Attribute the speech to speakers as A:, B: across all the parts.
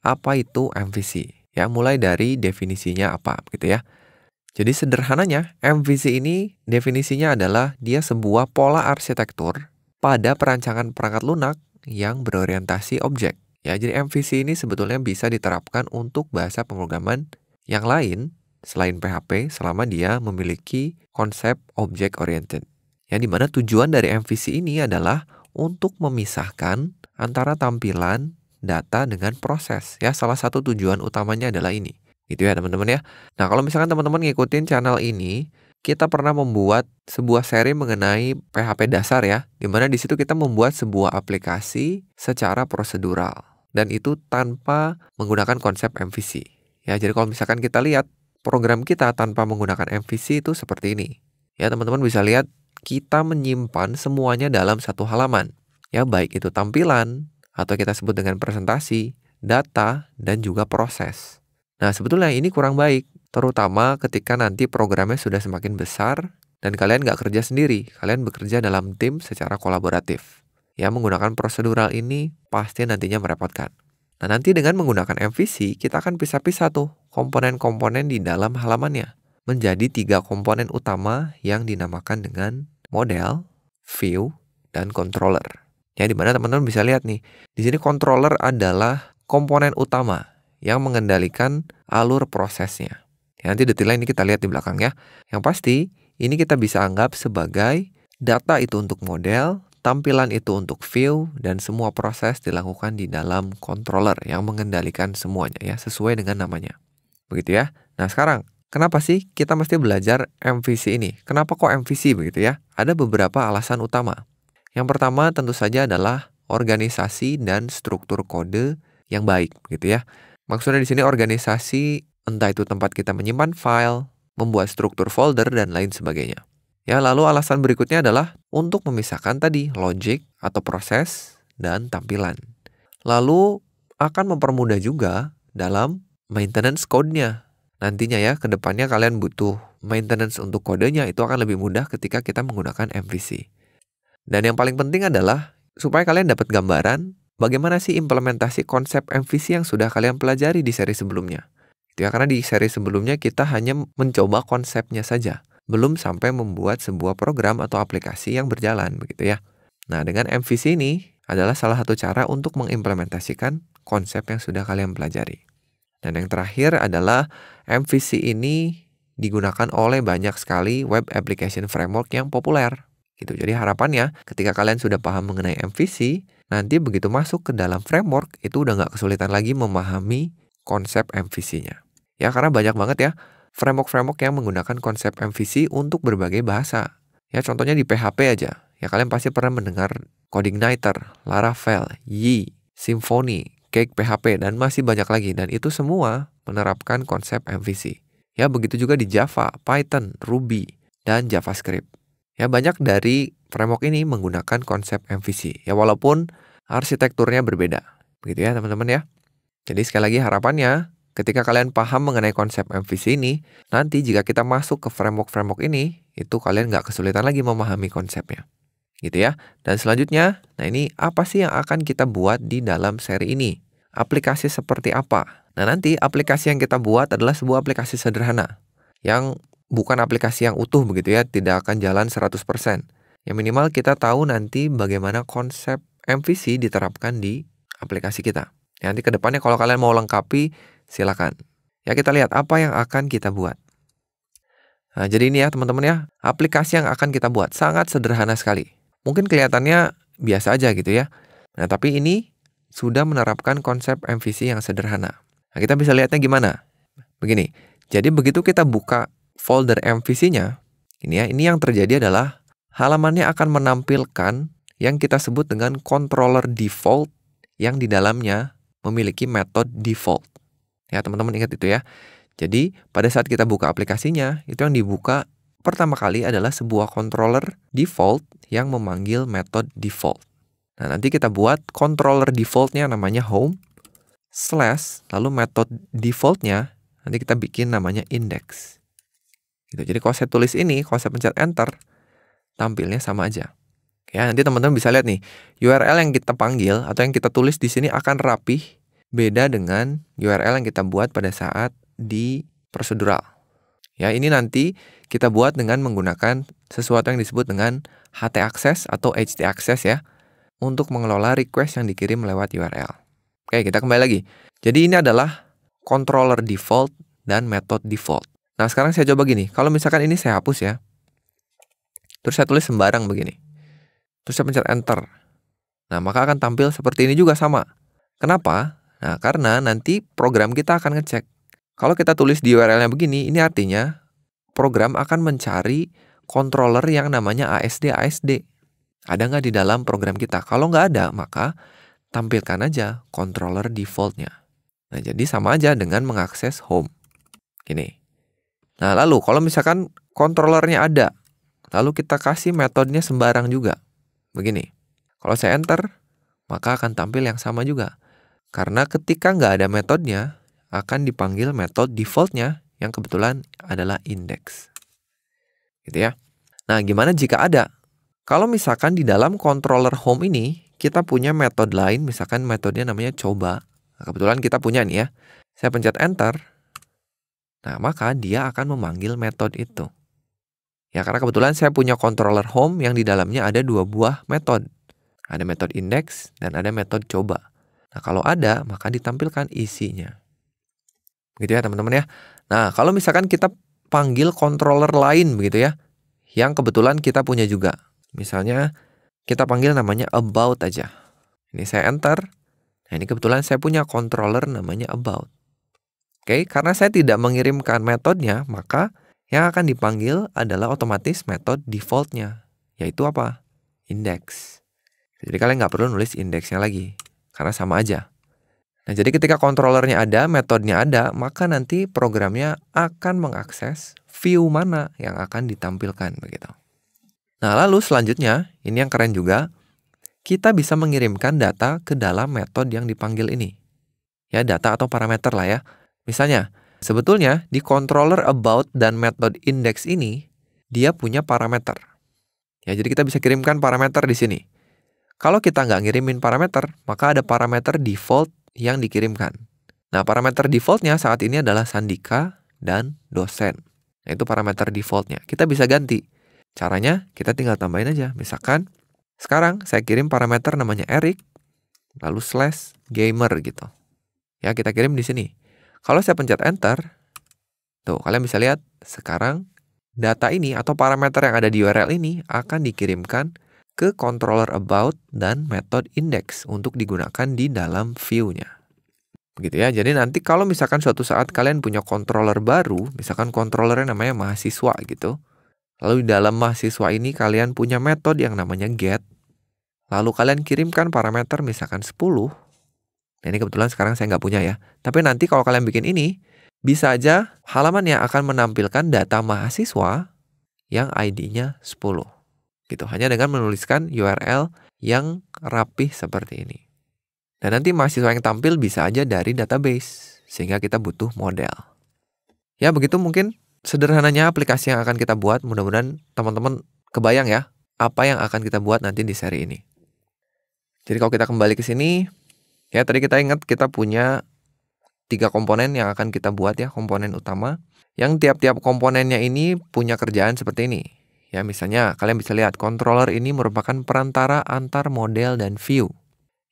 A: apa itu MVC. Ya, mulai dari definisinya apa, gitu ya. Jadi sederhananya, MVC ini definisinya adalah dia sebuah pola arsitektur pada perancangan perangkat lunak yang berorientasi objek. Ya, jadi MVC ini sebetulnya bisa diterapkan untuk bahasa pemrograman yang lain selain PHP selama dia memiliki konsep object oriented. Ya, di mana tujuan dari MVC ini adalah untuk memisahkan antara tampilan, data dengan proses. Ya, salah satu tujuan utamanya adalah ini. Gitu ya teman-teman ya. Nah, kalau misalkan teman-teman ngikutin channel ini, kita pernah membuat sebuah seri mengenai PHP dasar ya, di mana di situ kita membuat sebuah aplikasi secara prosedural dan itu tanpa menggunakan konsep MVC. Ya, jadi kalau misalkan kita lihat program kita tanpa menggunakan MVC itu seperti ini. Ya, teman-teman bisa lihat kita menyimpan semuanya dalam satu halaman. Ya, baik itu tampilan atau kita sebut dengan presentasi, data dan juga proses. Nah, sebetulnya ini kurang baik, terutama ketika nanti programnya sudah semakin besar dan kalian nggak kerja sendiri, kalian bekerja dalam tim secara kolaboratif. Ya, menggunakan prosedural ini pasti nantinya merepotkan. Nah, nanti dengan menggunakan MVC, kita akan pisah-pisah tuh komponen-komponen di dalam halamannya menjadi 3 komponen utama yang dinamakan dengan model, view, dan controller. Ya, di mana teman-teman bisa lihat nih, di sini controller adalah komponen utama yang mengendalikan alur prosesnya. Ya, nanti detailnya ini kita lihat di belakang ya. Yang pasti, ini kita bisa anggap sebagai data itu untuk model, tampilan itu untuk view, dan semua proses dilakukan di dalam controller yang mengendalikan semuanya ya, sesuai dengan namanya. Begitu ya. Nah, sekarang, kenapa sih kita mesti belajar MVC ini? Kenapa kok MVC begitu ya? Ada beberapa alasan utama. Yang pertama tentu saja adalah organisasi dan struktur kode yang baik, gitu ya. Maksudnya di sini organisasi, entah itu tempat kita menyimpan file, membuat struktur folder, dan lain sebagainya. Ya, lalu alasan berikutnya adalah untuk memisahkan tadi logic atau proses dan tampilan. Lalu akan mempermudah juga dalam maintenance code-nya. Nantinya ya, ke depannya kalian butuh maintenance untuk kodenya, itu akan lebih mudah ketika kita menggunakan MVC. Dan yang paling penting adalah supaya kalian dapat gambaran bagaimana sih implementasi konsep MVC yang sudah kalian pelajari di seri sebelumnya. Itu ya, karena di seri sebelumnya kita hanya mencoba konsepnya saja, belum sampai membuat sebuah program atau aplikasi yang berjalan, begitu ya. Nah, dengan MVC ini adalah salah satu cara untuk mengimplementasikan konsep yang sudah kalian pelajari. Dan yang terakhir adalah MVC ini digunakan oleh banyak sekali web application framework yang populer. Gitu. Jadi harapannya ketika kalian sudah paham mengenai MVC, nanti begitu masuk ke dalam framework, itu udah nggak kesulitan lagi memahami konsep MVC-nya. Ya, karena banyak banget ya framework-framework yang menggunakan konsep MVC untuk berbagai bahasa. Ya, contohnya di PHP aja. Ya, kalian pasti pernah mendengar CodeIgniter, Laravel, Yi, Symfony, Cake PHP, dan masih banyak lagi. Dan itu semua menerapkan konsep MVC. Ya, begitu juga di Java, Python, Ruby, dan JavaScript. Ya, banyak dari framework ini menggunakan konsep MVC. Ya, walaupun arsitekturnya berbeda. Begitu ya, teman-teman ya. Jadi sekali lagi harapannya, ketika kalian paham mengenai konsep MVC ini, nanti jika kita masuk ke framework-framework ini, itu kalian nggak kesulitan lagi memahami konsepnya. Gitu ya. Dan selanjutnya, nah ini apa sih yang akan kita buat di dalam seri ini? Aplikasi seperti apa? Nah, nanti aplikasi yang kita buat adalah sebuah aplikasi sederhana. Yang bukan aplikasi yang utuh begitu ya, tidak akan jalan 100%. Yang minimal kita tahu nanti bagaimana konsep MVC diterapkan di aplikasi kita. Nanti ke depannya kalau kalian mau lengkapi, silakan. Ya, kita lihat apa yang akan kita buat. Nah, jadi ini ya teman-teman ya, aplikasi yang akan kita buat sangat sederhana sekali. Mungkin kelihatannya biasa aja gitu ya. Nah, tapi ini sudah menerapkan konsep MVC yang sederhana. Nah, kita bisa lihatnya gimana? Begini, jadi begitu kita buka folder MVC-nya, ini yang terjadi adalah halamannya akan menampilkan yang kita sebut dengan controller default yang di dalamnya memiliki metode default. Ya, teman-teman ingat itu ya. Jadi, pada saat kita buka aplikasinya, itu yang dibuka pertama kali adalah sebuah controller default yang memanggil metode default. Nah, nanti kita buat controller defaultnya namanya home, / lalu metode defaultnya nanti kita bikin namanya index. Gitu. Jadi kalau saya tulis ini, kalau saya pencet enter, tampilnya sama aja. Ya, nanti teman-teman bisa lihat nih, URL yang kita panggil atau yang kita tulis di sini akan rapih beda dengan URL yang kita buat pada saat di prosedural. Ya, ini nanti kita buat dengan menggunakan sesuatu yang disebut dengan htaccess atau htaccess ya, untuk mengelola request yang dikirim lewat URL. Oke, kita kembali lagi. Jadi ini adalah controller default dan method default. Nah, sekarang saya coba gini. Kalau misalkan ini saya hapus ya. Terus saya tulis sembarang begini. Terus saya pencet enter. Nah, maka akan tampil seperti ini juga sama. Kenapa? Nah, karena nanti program kita akan ngecek. Kalau kita tulis di URL-nya begini, ini artinya program akan mencari controller yang namanya ASD. Ada nggak di dalam program kita? Kalau nggak ada, maka tampilkan aja controller default-nya. Nah, jadi sama aja dengan mengakses home. Gini. Nah, lalu kalau misalkan controllernya ada, lalu kita kasih metodenya sembarang juga. Begini. Kalau saya enter, maka akan tampil yang sama juga. Karena ketika nggak ada metodenya, akan dipanggil metode default-nya yang kebetulan adalah index. Gitu ya. Nah, gimana jika ada? Kalau misalkan di dalam controller home ini, kita punya metode lain, misalkan metodenya namanya coba. Nah, kebetulan kita punya nih ya. Saya pencet enter. Nah, maka dia akan memanggil metode itu. Ya, karena kebetulan saya punya controller home yang di dalamnya ada 2 buah metode. Ada metode index dan ada metode coba. Nah, kalau ada, maka ditampilkan isinya. Begitu ya teman-teman ya. Nah, kalau misalkan kita panggil controller lain begitu ya, yang kebetulan kita punya juga. Misalnya, kita panggil namanya about aja. Ini saya enter. Nah, ini kebetulan saya punya controller namanya about. Oke, karena saya tidak mengirimkan metodenya, maka yang akan dipanggil adalah otomatis metode default-nya. Yaitu apa? Index. Jadi kalian nggak perlu nulis indeksnya lagi. Karena sama aja. Nah, jadi ketika controllernya ada, metodenya ada, maka nanti programnya akan mengakses view mana yang akan ditampilkan begitu. Nah, lalu selanjutnya, ini yang keren juga, kita bisa mengirimkan data ke dalam metode yang dipanggil ini. Ya, data atau parameter lah ya. Misalnya, sebetulnya di controller about dan method index ini, dia punya parameter. Ya, jadi kita bisa kirimkan parameter di sini. Kalau kita nggak ngirimin parameter, maka ada parameter default yang dikirimkan. Nah, parameter defaultnya saat ini adalah Sandika dan dosen. Nah, itu parameter defaultnya. Kita bisa ganti. Caranya, kita tinggal tambahin aja. Misalkan, sekarang saya kirim parameter namanya Eric, lalu /gamer gitu. Ya, kita kirim di sini. Kalau saya pencet enter, tuh, kalian bisa lihat, sekarang data ini atau parameter yang ada di URL ini akan dikirimkan ke controller about dan method index untuk digunakan di dalam view-nya. Begitu ya. Jadi nanti kalau misalkan suatu saat kalian punya controller baru, misalkan controllernya namanya mahasiswa gitu. Lalu di dalam mahasiswa ini kalian punya metode yang namanya get. Lalu kalian kirimkan parameter misalkan 10. Nah, ini kebetulan sekarang saya nggak punya ya. Tapi nanti kalau kalian bikin ini, bisa aja halamannya akan menampilkan data mahasiswa yang ID-nya 10. Gitu, hanya dengan menuliskan URL yang rapih seperti ini. Dan nanti mahasiswa yang tampil bisa aja dari database, sehingga kita butuh model. Ya, begitu mungkin sederhananya aplikasi yang akan kita buat. Mudah-mudahan teman-teman kebayang ya, apa yang akan kita buat nanti di seri ini. Jadi kalau kita kembali ke sini, ya tadi kita ingat kita punya 3 komponen yang akan kita buat ya, komponen utama. Yang tiap-tiap komponennya ini punya kerjaan seperti ini. Ya, misalnya kalian bisa lihat controller ini merupakan perantara antar model dan view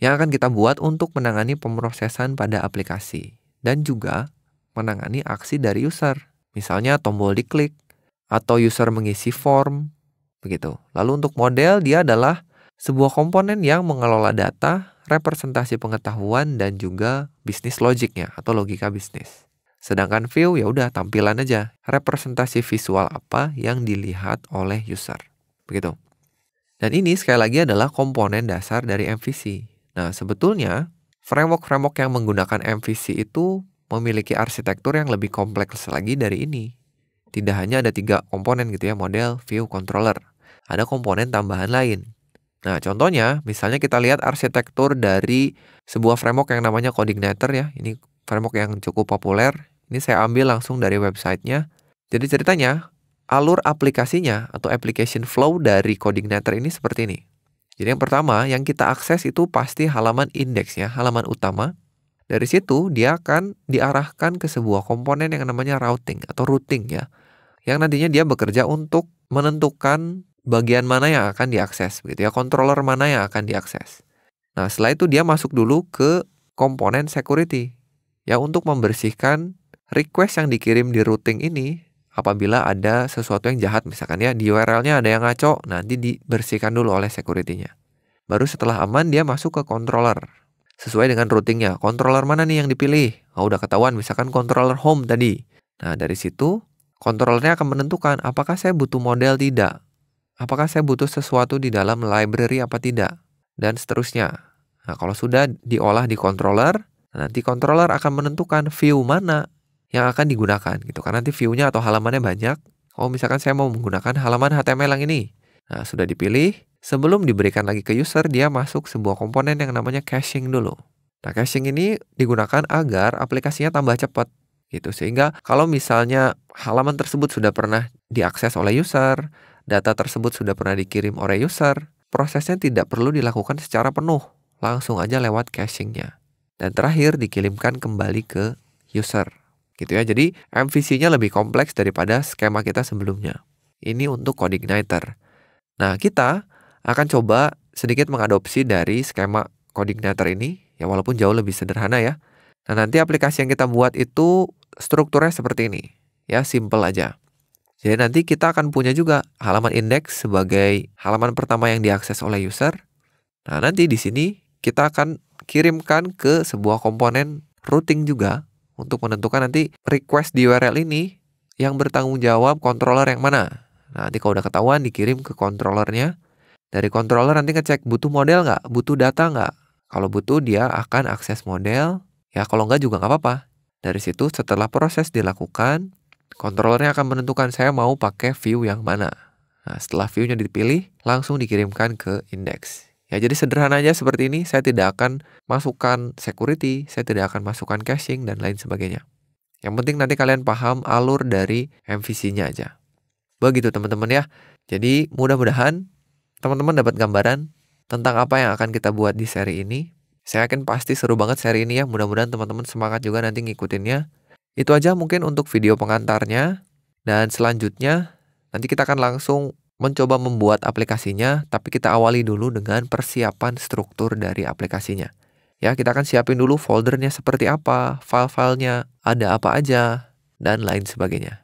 A: yang akan kita buat untuk menangani pemrosesan pada aplikasi dan juga menangani aksi dari user. Misalnya tombol diklik atau user mengisi form begitu. Lalu untuk model dia adalah sebuah komponen yang mengelola data, representasi pengetahuan dan juga bisnis logiknya atau logika bisnis. Sedangkan view ya udah tampilan aja, representasi visual apa yang dilihat oleh user. Begitu. Dan ini sekali lagi adalah komponen dasar dari MVC. Nah, sebetulnya framework-framework yang menggunakan MVC itu memiliki arsitektur yang lebih kompleks lagi dari ini. Tidak hanya ada 3 komponen gitu ya, model, view, controller. Ada komponen tambahan lain. Nah, contohnya misalnya kita lihat arsitektur dari sebuah framework yang namanya Coordinator ya. Ini framework yang cukup populer. Ini saya ambil langsung dari websitenya. Jadi ceritanya, alur aplikasinya atau application flow dari Coordinator ini seperti ini. Jadi yang pertama, yang kita akses itu pasti halaman indeksnya, halaman utama. Dari situ dia akan diarahkan ke sebuah komponen yang namanya routing atau routing ya. Yang nantinya dia bekerja untuk menentukan bagian mana yang akan diakses begitu ya, controller mana yang akan diakses. Nah, setelah itu dia masuk dulu ke komponen security ya untuk membersihkan request yang dikirim di routing ini. Apabila ada sesuatu yang jahat misalkan ya, di URL-nya ada yang ngaco, nanti dibersihkan dulu oleh security-nya. Baru setelah aman dia masuk ke controller. Sesuai dengan routingnya, controller mana nih yang dipilih? Oh, udah ketahuan misalkan controller home tadi. Nah, dari situ controllernya akan menentukan apakah saya butuh model tidak. Apakah saya butuh sesuatu di dalam library apa tidak. Dan seterusnya. Nah, kalau sudah diolah di controller, nanti controller akan menentukan view mana yang akan digunakan gitu. Karena nanti view-nya atau halamannya banyak. Oh, misalkan saya mau menggunakan halaman HTML yang ini. Nah, sudah dipilih. Sebelum diberikan lagi ke user, dia masuk sebuah komponen yang namanya caching dulu. Nah, caching ini digunakan agar aplikasinya tambah cepat gitu. Sehingga kalau misalnya halaman tersebut sudah pernah diakses oleh user, data tersebut sudah pernah dikirim oleh user, prosesnya tidak perlu dilakukan secara penuh. Langsung aja lewat cachingnya. Dan terakhir dikirimkan kembali ke user. Gitu ya. Jadi MVC-nya lebih kompleks daripada skema kita sebelumnya. Ini untuk CodeIgniter. Nah, kita akan coba sedikit mengadopsi dari skema CodeIgniter ini, ya walaupun jauh lebih sederhana ya. Nah, nanti aplikasi yang kita buat itu strukturnya seperti ini. Ya, simple aja. Jadi nanti kita akan punya juga halaman index sebagai halaman pertama yang diakses oleh user. Nah, nanti di sini kita akan kirimkan ke sebuah komponen routing juga untuk menentukan nanti request di URL ini yang bertanggung jawab controller yang mana. Nah, nanti kalau udah ketahuan dikirim ke controllernya. Dari controller nanti ngecek butuh model nggak, butuh data nggak. Kalau butuh dia akan akses model, ya kalau nggak juga nggak apa-apa. Dari situ setelah proses dilakukan, controllernya akan menentukan saya mau pakai view yang mana. Nah, setelah view-nya dipilih, langsung dikirimkan ke index. Ya, jadi sederhana aja seperti ini, saya tidak akan masukkan security, saya tidak akan masukkan caching, dan lain sebagainya. Yang penting nanti kalian paham alur dari MVC-nya aja. Begitu teman-teman ya. Jadi mudah-mudahan teman-teman dapat gambaran tentang apa yang akan kita buat di seri ini. Saya yakin pasti seru banget seri ini ya. Mudah-mudahan teman-teman semangat juga nanti ngikutinnya. Itu aja mungkin untuk video pengantarnya. Dan selanjutnya nanti kita akan langsung mencoba membuat aplikasinya, tapi kita awali dulu dengan persiapan struktur dari aplikasinya. Ya, kita akan siapin dulu foldernya seperti apa, file-filenya, ada apa aja, dan lain sebagainya.